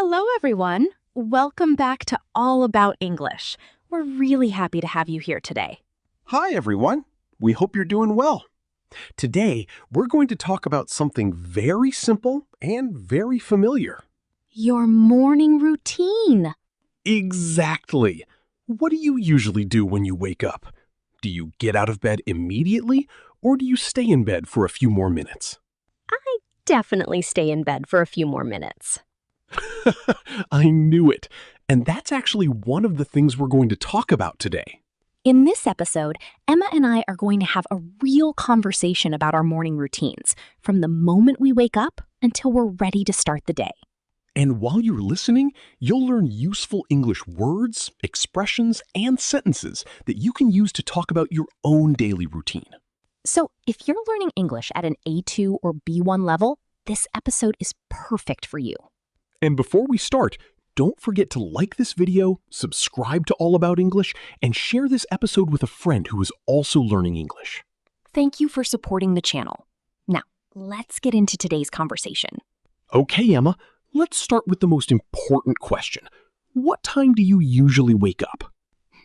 Hello, everyone. Welcome back to All About English. We're really happy to have you here today. Hi, everyone. We hope you're doing well. Today, we're going to talk about something very simple and very familiar. Your morning routine. Exactly. What do you usually do when you wake up? Do you get out of bed immediately, or do you stay in bed for a few more minutes? I definitely stay in bed for a few more minutes. I knew it. And that's actually one of the things we're going to talk about today. In this episode, Emma and I are going to have a real conversation about our morning routines, from the moment we wake up until we're ready to start the day. And while you're listening, you'll learn useful English words, expressions, and sentences that you can use to talk about your own daily routine. So if you're learning English at an A2 or B1 level, this episode is perfect for you. And before we start, don't forget to like this video, subscribe to All About English, and share this episode with a friend who is also learning English. Thank you for supporting the channel. Now, let's get into today's conversation. Okay, Emma, let's start with the most important question. What time do you usually wake up?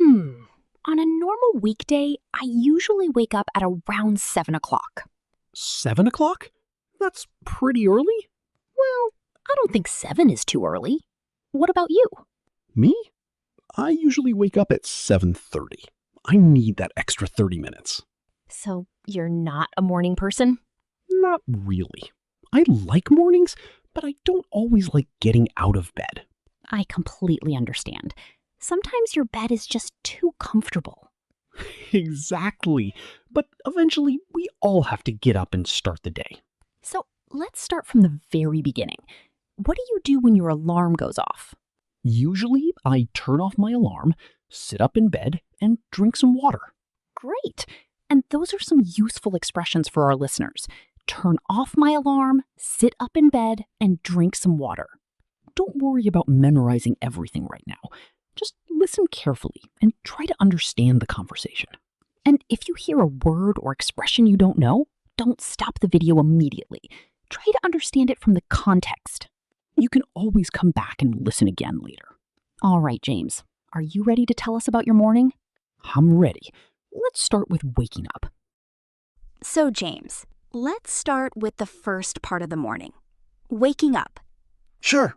On a normal weekday, I usually wake up at around 7 o'clock. 7 o'clock? That's pretty early. Well, I don't think 7 is too early. What about you? Me? I usually wake up at 7:30. I need that extra 30 minutes. So you're not a morning person? Not really. I like mornings, but I don't always like getting out of bed. I completely understand. Sometimes your bed is just too comfortable. Exactly. But eventually, we all have to get up and start the day. So let's start from the very beginning. What do you do when your alarm goes off? Usually, I turn off my alarm, sit up in bed, and drink some water. Great. And those are some useful expressions for our listeners. Turn off my alarm, sit up in bed, and drink some water. Don't worry about memorizing everything right now. Just listen carefully and try to understand the conversation. And if you hear a word or expression you don't know, don't stop the video immediately. Try to understand it from the context. You can always come back and listen again later. All right, James, are you ready to tell us about your morning? I'm ready. Let's start with waking up. So, James, let's start with the first part of the morning. Waking up. Sure.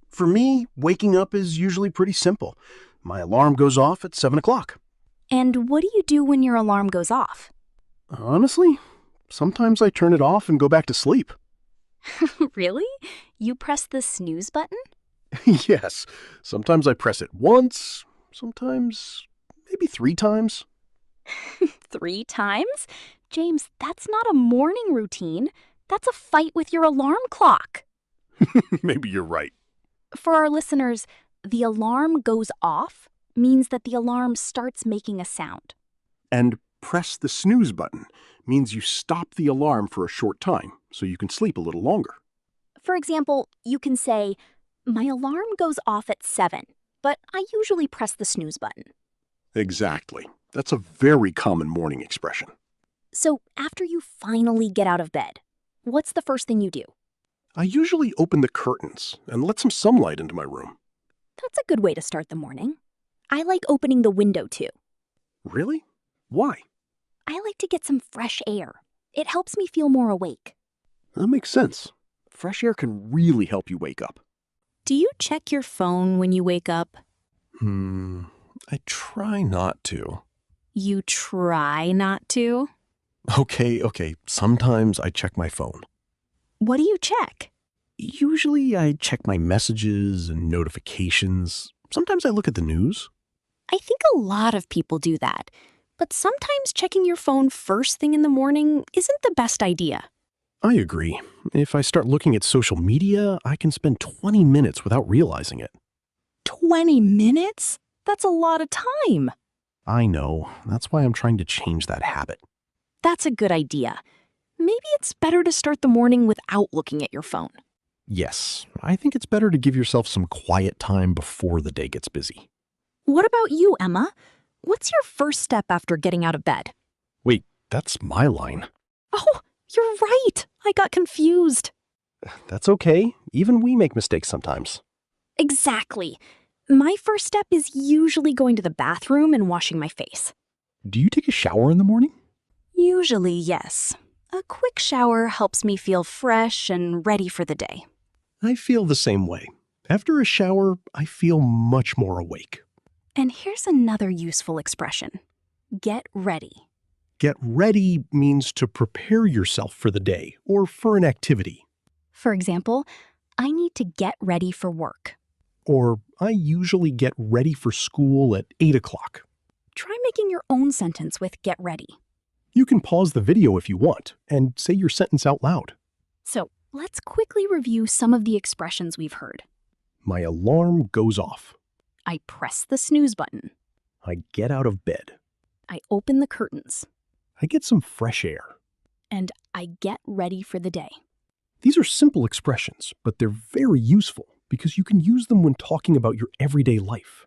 For me, waking up is usually pretty simple. My alarm goes off at 7 o'clock. And what do you do when your alarm goes off? Honestly, sometimes I turn it off and go back to sleep. Really? You press the snooze button? Yes. Sometimes I press it once, sometimes maybe 3 times. 3 times? James, that's not a morning routine. That's a fight with your alarm clock. Maybe you're right. For our listeners, the alarm goes off means that the alarm starts making a sound. And press the snooze button means you stop the alarm for a short time so you can sleep a little longer. For example, you can say, my alarm goes off at 7, but I usually press the snooze button. Exactly. That's a very common morning expression. So after you finally get out of bed, what's the first thing you do? I usually open the curtains and let some sunlight into my room. That's a good way to start the morning. I like opening the window too. Really? Why? I like to get some fresh air. It helps me feel more awake. That makes sense. Fresh air can really help you wake up. Do you check your phone when you wake up? I try not to. You try not to? Okay. Sometimes I check my phone. What do you check? Usually I check my messages and notifications. Sometimes I look at the news. I think a lot of people do that. But sometimes checking your phone first thing in the morning isn't the best idea. I agree. If I start looking at social media, I can spend 20 minutes without realizing it. 20 minutes? That's a lot of time. I know. That's why I'm trying to change that habit. That's a good idea. Maybe it's better to start the morning without looking at your phone. Yes, I think it's better to give yourself some quiet time before the day gets busy. What about you, Emma? What's your first step after getting out of bed? Wait, that's my line. Oh, you're right. I got confused. That's okay. Even we make mistakes sometimes. Exactly. My first step is usually going to the bathroom and washing my face. Do you take a shower in the morning? Usually, yes. A quick shower helps me feel fresh and ready for the day. I feel the same way. After a shower, I feel much more awake. And here's another useful expression. Get ready. Get ready means to prepare yourself for the day or for an activity. For example, I need to get ready for work. Or I usually get ready for school at 8 o'clock. Try making your own sentence with get ready. You can pause the video if you want and say your sentence out loud. So let's quickly review some of the expressions we've heard. My alarm goes off. I press the snooze button. I get out of bed. I open the curtains. I get some fresh air. And I get ready for the day. These are simple expressions, but they're very useful because you can use them when talking about your everyday life.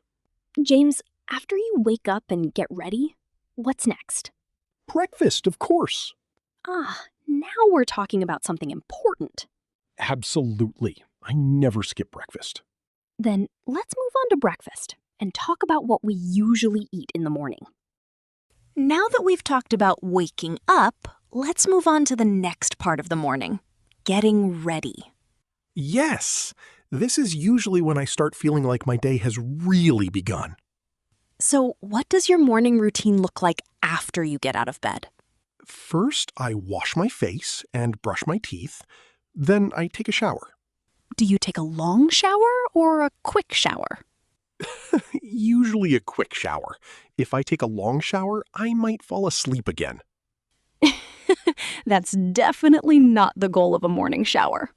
James, after you wake up and get ready, what's next? Breakfast, of course. Now we're talking about something important. Absolutely. I never skip breakfast. Then let's move on to breakfast and talk about what we usually eat in the morning. Now that we've talked about waking up, let's move on to the next part of the morning, getting ready. Yes, this is usually when I start feeling like my day has really begun. So, what does your morning routine look like after you get out of bed? First, I wash my face and brush my teeth. Then I take a shower. Do you take a long shower or a quick shower? Usually a quick shower. If I take a long shower, I might fall asleep again. That's definitely not the goal of a morning shower.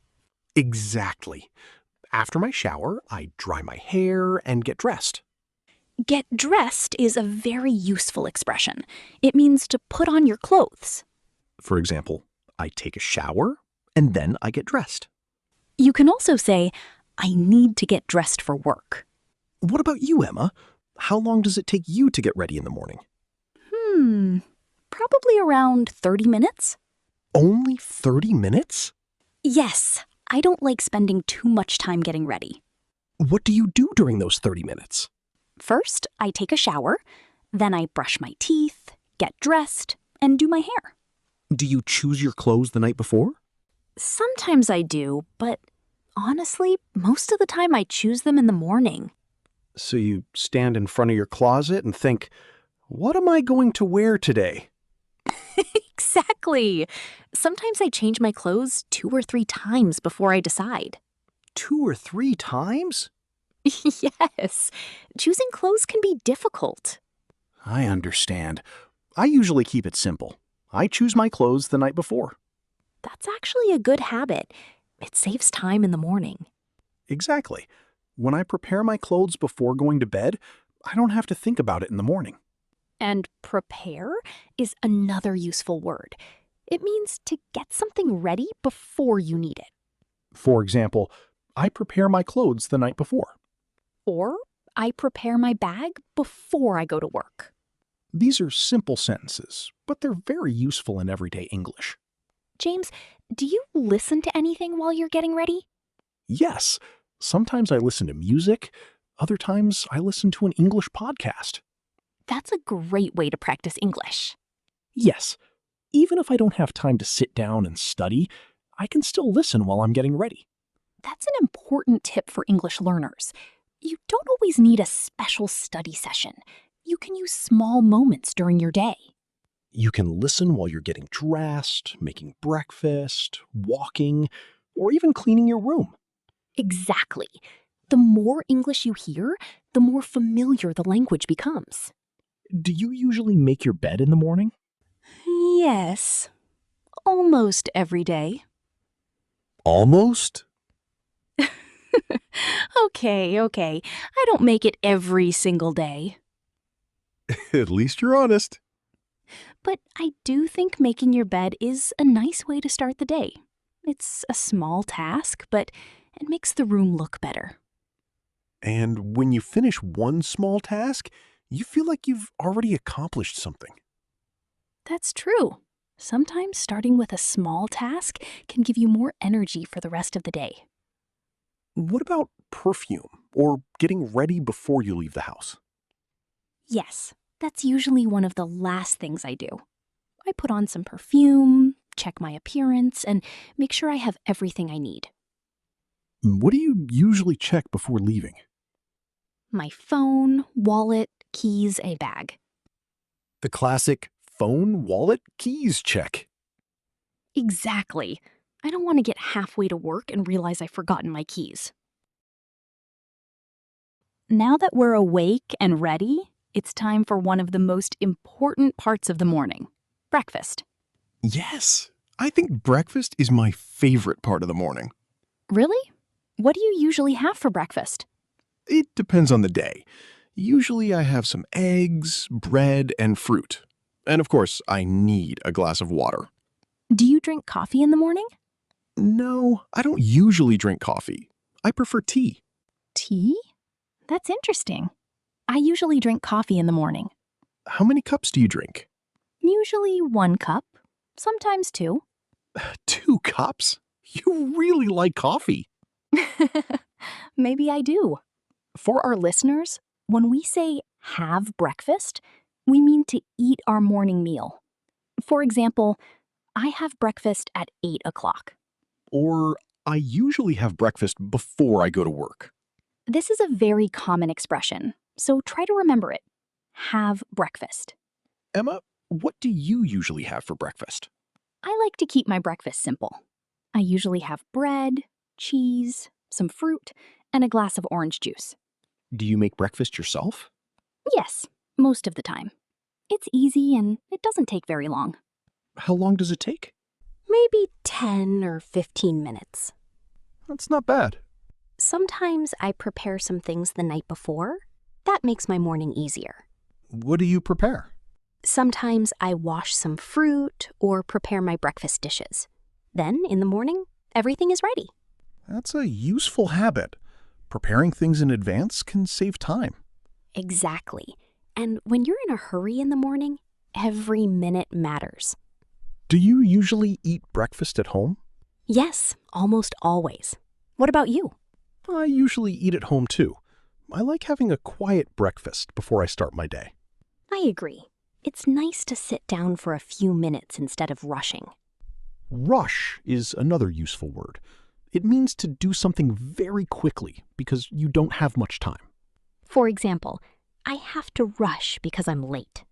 Exactly. After my shower, I dry my hair and get dressed. Get dressed is a very useful expression. It means to put on your clothes. For example, I take a shower and then I get dressed. You can also say, I need to get dressed for work. What about you, Emma? How long does it take you to get ready in the morning? Probably around 30 minutes. Only 30 minutes? Yes, I don't like spending too much time getting ready. What do you do during those 30 minutes? First, I take a shower, then I brush my teeth, get dressed, and do my hair. Do you choose your clothes the night before? Sometimes I do, but honestly, most of the time I choose them in the morning. So you stand in front of your closet and think, what am I going to wear today? Exactly. Sometimes I change my clothes 2 or 3 times before I decide. 2 or 3 times? Yes, choosing clothes can be difficult. I understand. I usually keep it simple. I choose my clothes the night before. That's actually a good habit. It saves time in the morning. Exactly. When I prepare my clothes before going to bed, I don't have to think about it in the morning. And prepare is another useful word. It means to get something ready before you need it. For example, I prepare my clothes the night before. Or I prepare my bag before I go to work. These are simple sentences, but they're very useful in everyday English. James, do you listen to anything while you're getting ready? Yes, sometimes I listen to music. Other times I listen to an English podcast. That's a great way to practice English. Yes, even if I don't have time to sit down and study, I can still listen while I'm getting ready. That's an important tip for English learners. You don't always need a special study session. You can use small moments during your day. You can listen while you're getting dressed, making breakfast, walking, or even cleaning your room. Exactly. The more English you hear, the more familiar the language becomes. Do you usually make your bed in the morning? Yes, almost every day. Almost? Okay. I don't make it every single day. At least you're honest. But I do think making your bed is a nice way to start the day. It's a small task, but it makes the room look better. And when you finish one small task, you feel like you've already accomplished something. That's true. Sometimes starting with a small task can give you more energy for the rest of the day. What about perfume or getting ready before you leave the house? Yes, that's usually one of the last things I do. I put on some perfume, check my appearance, and make sure I have everything I need. What do you usually check before leaving? My phone, wallet, keys, a bag. The classic phone, wallet, keys check. Exactly. I don't want to get halfway to work and realize I've forgotten my keys. Now that we're awake and ready, it's time for one of the most important parts of the morning, breakfast. Yes, I think breakfast is my favorite part of the morning. Really? What do you usually have for breakfast? It depends on the day. Usually I have some eggs, bread, and fruit. And of course, I need a glass of water. Do you drink coffee in the morning? No, I don't usually drink coffee. I prefer tea. Tea? That's interesting. I usually drink coffee in the morning. How many cups do you drink? Usually 1 cup, sometimes 2. 2 cups? You really like coffee. Maybe I do. For our listeners, when we say have breakfast, we mean to eat our morning meal. For example, I have breakfast at 8 o'clock. Or I usually have breakfast before I go to work. This is a very common expression, so try to remember it. Have breakfast. Emma, what do you usually have for breakfast? I like to keep my breakfast simple. I usually have bread, cheese, some fruit, and a glass of orange juice. Do you make breakfast yourself? Yes, most of the time. It's easy and it doesn't take very long. How long does it take? Maybe 10 or 15 minutes. That's not bad. Sometimes I prepare some things the night before. That makes my morning easier. What do you prepare? Sometimes I wash some fruit or prepare my breakfast dishes. Then, in the morning, everything is ready. That's a useful habit. Preparing things in advance can save time. Exactly. And when you're in a hurry in the morning, every minute matters. Do you usually eat breakfast at home? Yes, almost always. What about you? I usually eat at home too. I like having a quiet breakfast before I start my day. I agree. It's nice to sit down for a few minutes instead of rushing. Rush is another useful word. It means to do something very quickly because you don't have much time. For example, I have to rush because I'm late.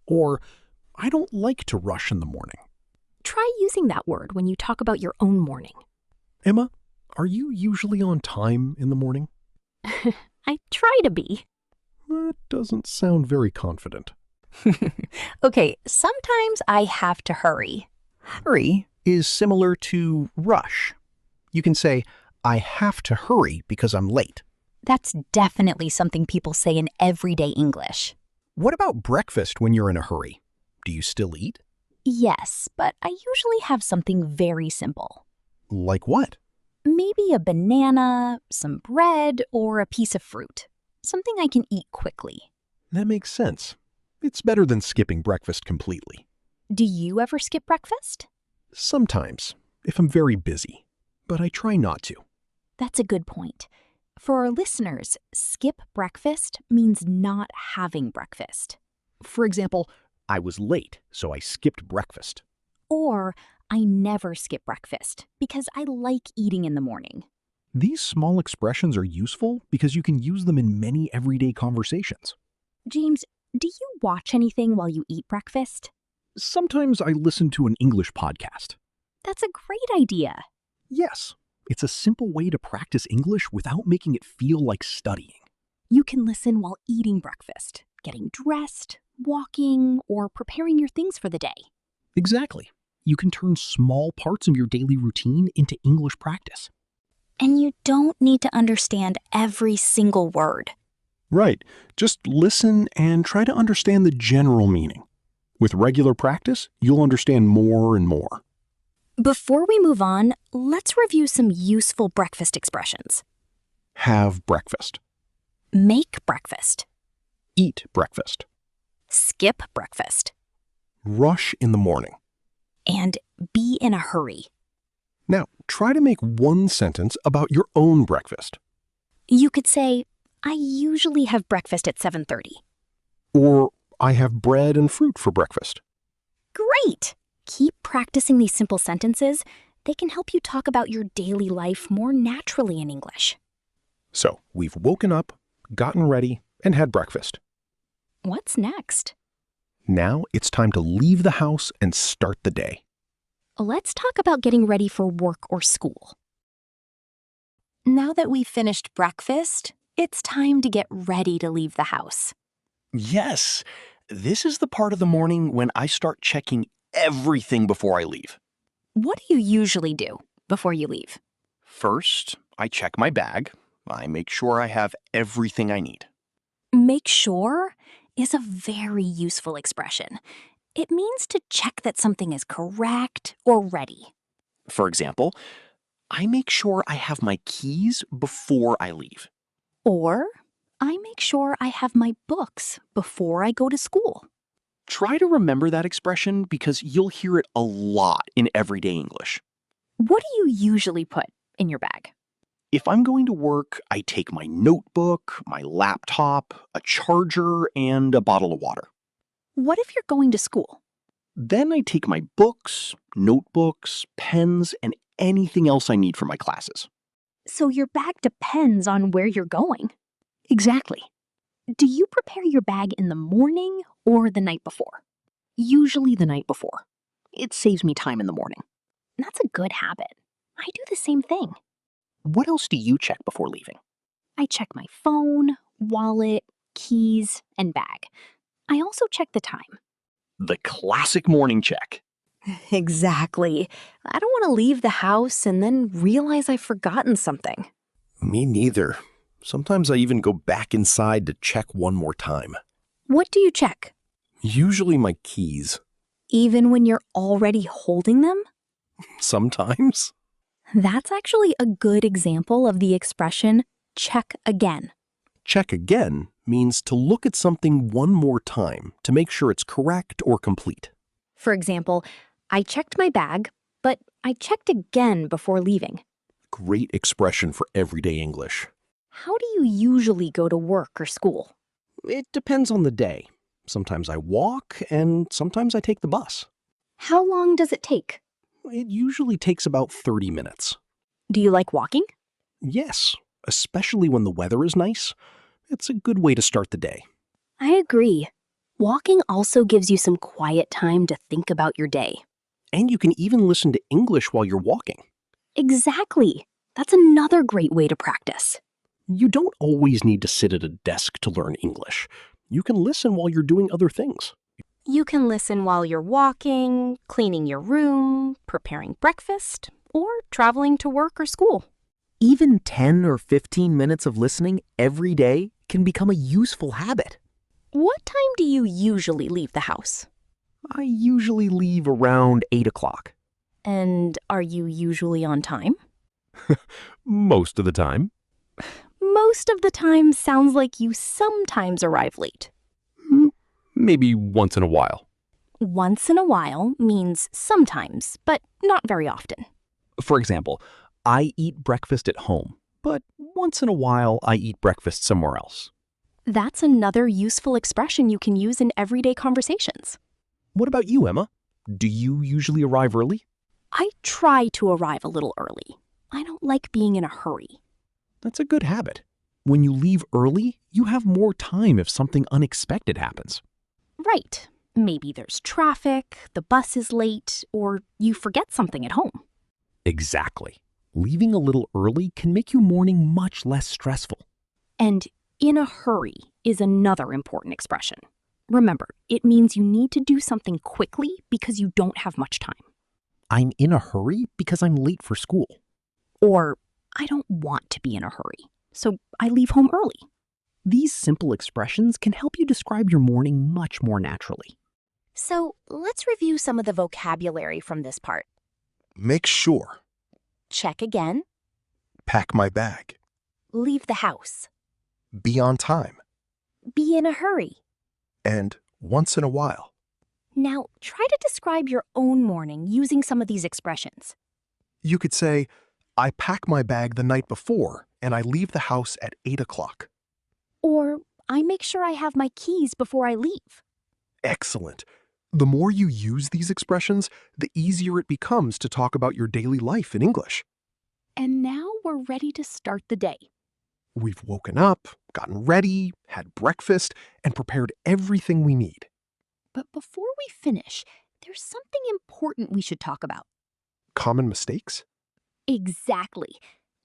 Or, I don't like to rush in the morning. Try using that word when you talk about your own morning. Emma, are you usually on time in the morning? I try to be. That doesn't sound very confident. Okay, sometimes I have to hurry. Hurry is similar to rush. You can say, I have to hurry because I'm late. That's definitely something people say in everyday English. What about breakfast when you're in a hurry? Do you still eat? Yes, but I usually have something very simple. Like what? Maybe a banana, some bread, or a piece of fruit. Something I can eat quickly. That makes sense. It's better than skipping breakfast completely. Do you ever skip breakfast? Sometimes, if I'm very busy, but I try not to. That's a good point. For our listeners, skip breakfast means not having breakfast. For example, I was late, so I skipped breakfast. Or I never skip breakfast because I like eating in the morning. These small expressions are useful because you can use them in many everyday conversations. James, do you watch anything while you eat breakfast? Sometimes I listen to an English podcast. That's a great idea. Yes, it's a simple way to practice English without making it feel like studying. You can listen while eating breakfast, getting dressed, walking, or preparing your things for the day. Exactly. You can turn small parts of your daily routine into English practice. And you don't need to understand every single word. Right. Just listen and try to understand the general meaning. With regular practice, you'll understand more and more. Before we move on, let's review some useful breakfast expressions. Have breakfast. Make breakfast. Eat breakfast. Skip breakfast. Rush in the morning. And be in a hurry. Now, try to make one sentence about your own breakfast. You could say, I usually have breakfast at 7:30. Or I have bread and fruit for breakfast. Great! Keep practicing these simple sentences. They can help you talk about your daily life more naturally in English. So, we've woken up, gotten ready, and had breakfast. What's next? Now it's time to leave the house and start the day. Let's talk about getting ready for work or school. Now that we've finished breakfast, it's time to get ready to leave the house. Yes, this is the part of the morning when I start checking everything before I leave. What do you usually do before you leave? First, I check my bag. I make sure I have everything I need. Make sure is a very useful expression. It means to check that something is correct or ready. For example, I make sure I have my keys before I leave. Or, I make sure I have my books before I go to school. Try to remember that expression because you'll hear it a lot in everyday English. What do you usually put in your bag? If I'm going to work, I take my notebook, my laptop, a charger, and a bottle of water. What if you're going to school? Then I take my books, notebooks, pens, and anything else I need for my classes. So your bag depends on where you're going. Exactly. Do you prepare your bag in the morning or the night before? Usually the night before. It saves me time in the morning. That's a good habit. I do the same thing. What else do you check before leaving? I check my phone, wallet, keys, and bag. I also check the time. The classic morning check. Exactly. I don't want to leave the house and then realize I've forgotten something. Me neither. Sometimes I even go back inside to check one more time. What do you check? Usually my keys. Even when you're already holding them? Sometimes. That's actually a good example of the expression, check again. Check again means to look at something one more time to make sure it's correct or complete. For example, I checked my bag, but I checked again before leaving. Great expression for everyday English. How do you usually go to work or school? It depends on the day. Sometimes I walk and sometimes I take the bus. How long does it take? It usually takes about 30 minutes. Do you like walking? Yes, especially when the weather is nice. It's a good way to start the day. I agree. Walking also gives you some quiet time to think about your day. And you can even listen to English while you're walking. Exactly. That's another great way to practice. You don't always need to sit at a desk to learn English. You can listen while you're doing other things. You can listen while you're walking, cleaning your room, preparing breakfast, or traveling to work or school. Even 10 or 15 minutes of listening every day can become a useful habit. What time do you usually leave the house? I usually leave around 8 o'clock. And are you usually on time? Most of the time. Most of the time sounds like you sometimes arrive late. Maybe once in a while. Once in a while means sometimes, but not very often. For example, I eat breakfast at home, but once in a while I eat breakfast somewhere else. That's another useful expression you can use in everyday conversations. What about you, Emma? Do you usually arrive early? I try to arrive a little early. I don't like being in a hurry. That's a good habit. When you leave early, you have more time if something unexpected happens. Right. Maybe there's traffic, the bus is late, or you forget something at home. Exactly. Leaving a little early can make your morning much less stressful. And in a hurry is another important expression. Remember, it means you need to do something quickly because you don't have much time. I'm in a hurry because I'm late for school. Or, I don't want to be in a hurry, so I leave home early. These simple expressions can help you describe your morning much more naturally. So, let's review some of the vocabulary from this part. Make sure. Check again. Pack my bag. Leave the house. Be on time. Be in a hurry. And once in a while. Now, try to describe your own morning using some of these expressions. You could say, I pack my bag the night before and I leave the house at 8 o'clock. Or I make sure I have my keys before I leave. Excellent. The more you use these expressions, the easier it becomes to talk about your daily life in English. And now we're ready to start the day. We've woken up, gotten ready, had breakfast, and prepared everything we need. But before we finish, there's something important we should talk about. Common mistakes? Exactly.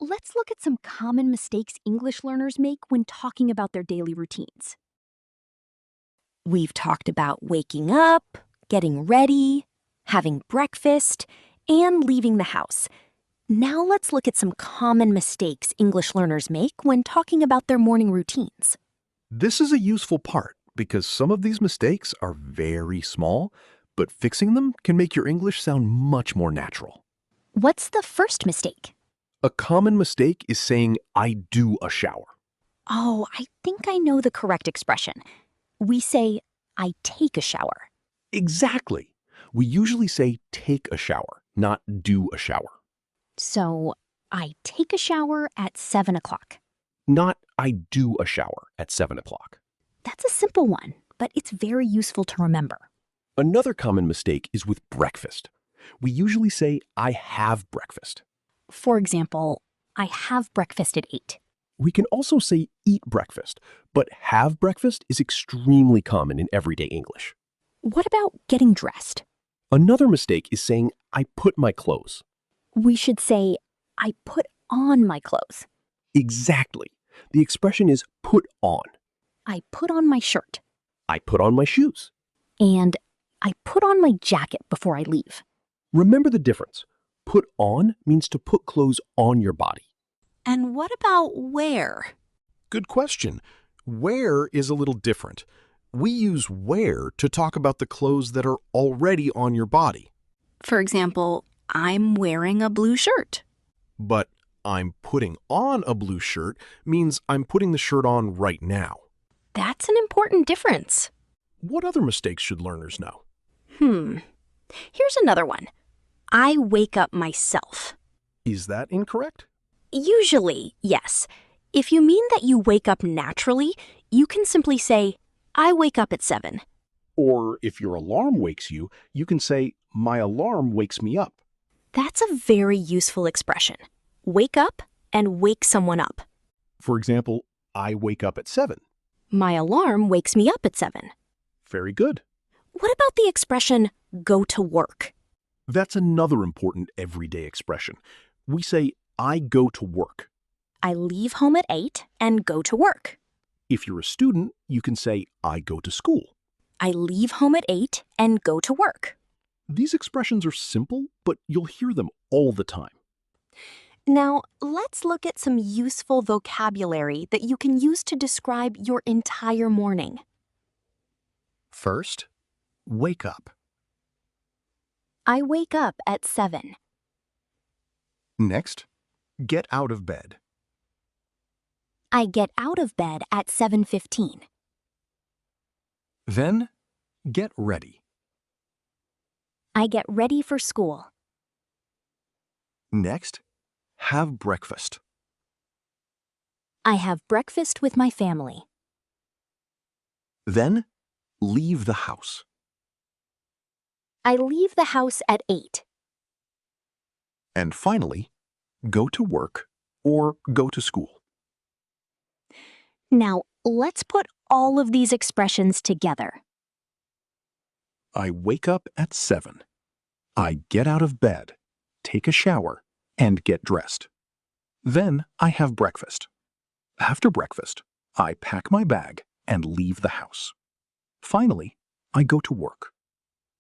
Let's look at some common mistakes English learners make when talking about their daily routines. We've talked about waking up, getting ready, having breakfast, and leaving the house. Now let's look at some common mistakes English learners make when talking about their morning routines. This is a useful part because some of these mistakes are very small, but fixing them can make your English sound much more natural. What's the first mistake? A common mistake is saying, I do a shower. Oh, I think I know the correct expression. We say, I take a shower. Exactly. We usually say take a shower, not do a shower. So, I take a shower at 7 o'clock. Not I do a shower at 7 o'clock. That's a simple one, but it's very useful to remember. Another common mistake is with breakfast. We usually say I have breakfast. For example, I have breakfast at 8. We can also say eat breakfast, but have breakfast is extremely common in everyday English. What about getting dressed? Another mistake is saying I put my clothes. We should say, I put on my clothes. Exactly. The expression is put on. I put on my shirt. I put on my shoes. And I put on my jacket before I leave. Remember the difference. Put on means to put clothes on your body. And what about wear? Good question. Wear is a little different. We use wear to talk about the clothes that are already on your body. For example, I'm wearing a blue shirt. But I'm putting on a blue shirt means I'm putting the shirt on right now. That's an important difference. What other mistakes should learners know? Here's another one. I wake up myself. Is that incorrect? Usually, yes. If you mean that you wake up naturally, you can simply say, I wake up at 7. Or if your alarm wakes you, you can say, my alarm wakes me up. That's a very useful expression. Wake up and wake someone up. For example, I wake up at 7. My alarm wakes me up at 7. Very good. What about the expression, go to work? That's another important everyday expression. We say, I go to work. I leave home at 8 and go to work. If you're a student, you can say, I go to school. I leave home at 8 and go to work. These expressions are simple, but you'll hear them all the time. Now, let's look at some useful vocabulary that you can use to describe your entire morning. First, wake up. I wake up at 7. Next, get out of bed. I get out of bed at 7:15. Then, get ready. I get ready for school. Next, have breakfast. I have breakfast with my family. Then, leave the house. I leave the house at 8. And finally, go to work or go to school. Now, let's put all of these expressions together. I wake up at 7. I get out of bed, take a shower, and get dressed. Then I have breakfast. After breakfast, I pack my bag and leave the house. Finally, I go to work.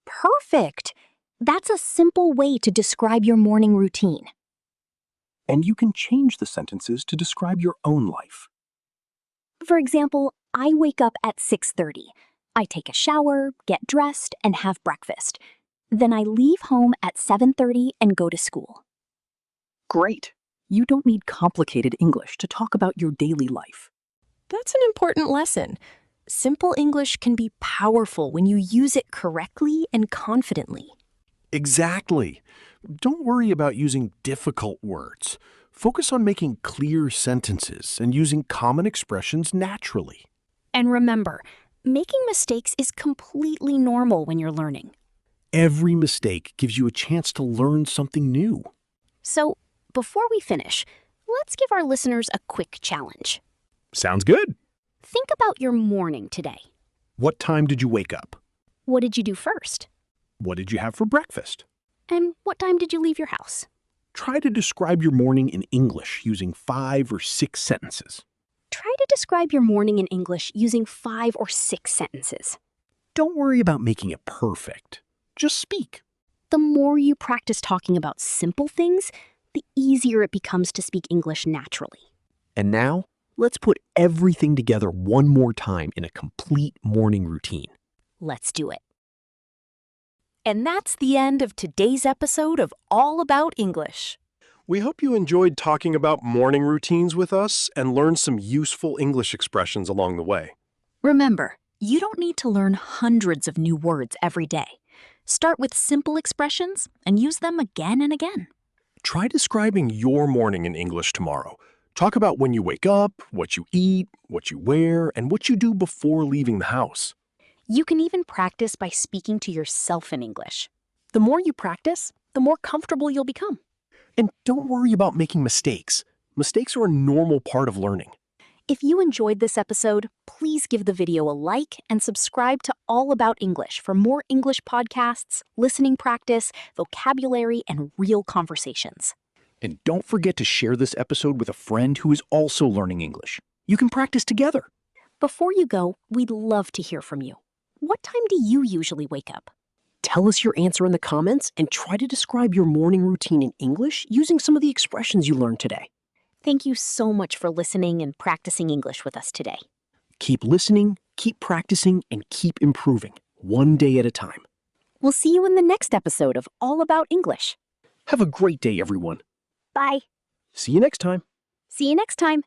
Perfect! That's a simple way to describe your morning routine. And you can change the sentences to describe your own life. For example, I wake up at 6:30. I take a shower, get dressed, and have breakfast. Then I leave home at 7:30 and go to school. Great. You don't need complicated English to talk about your daily life. That's an important lesson. Simple English can be powerful when you use it correctly and confidently. Exactly. Don't worry about using difficult words. Focus on making clear sentences and using common expressions naturally. And remember, making mistakes is completely normal when you're learning. Every mistake gives you a chance to learn something new. So, before we finish, let's give our listeners a quick challenge. Sounds good. Think about your morning today. What time did you wake up? What did you do first? What did you have for breakfast? And what time did you leave your house? Try to describe your morning in English using 5 or 6 sentences. Try to describe your morning in English using 5 or 6 sentences. Don't worry about making it perfect. Just speak. The more you practice talking about simple things, the easier it becomes to speak English naturally. And now, let's put everything together one more time in a complete morning routine. Let's do it. And that's the end of today's episode of All About English. We hope you enjoyed talking about morning routines with us and learned some useful English expressions along the way. Remember, you don't need to learn hundreds of new words every day. Start with simple expressions and use them again and again. Try describing your morning in English tomorrow. Talk about when you wake up, what you eat, what you wear, and what you do before leaving the house. You can even practice by speaking to yourself in English. The more you practice, the more comfortable you'll become. And don't worry about making mistakes. Mistakes are a normal part of learning. If you enjoyed this episode, please give the video a like and subscribe to All About English for more English podcasts, listening practice, vocabulary, and real conversations. And don't forget to share this episode with a friend who is also learning English. You can practice together. Before you go, we'd love to hear from you. What time do you usually wake up? Tell us your answer in the comments and try to describe your morning routine in English using some of the expressions you learned today. Thank you so much for listening and practicing English with us today. Keep listening, keep practicing, and keep improving, one day at a time. We'll see you in the next episode of All About English. Have a great day, everyone. Bye. See you next time. See you next time.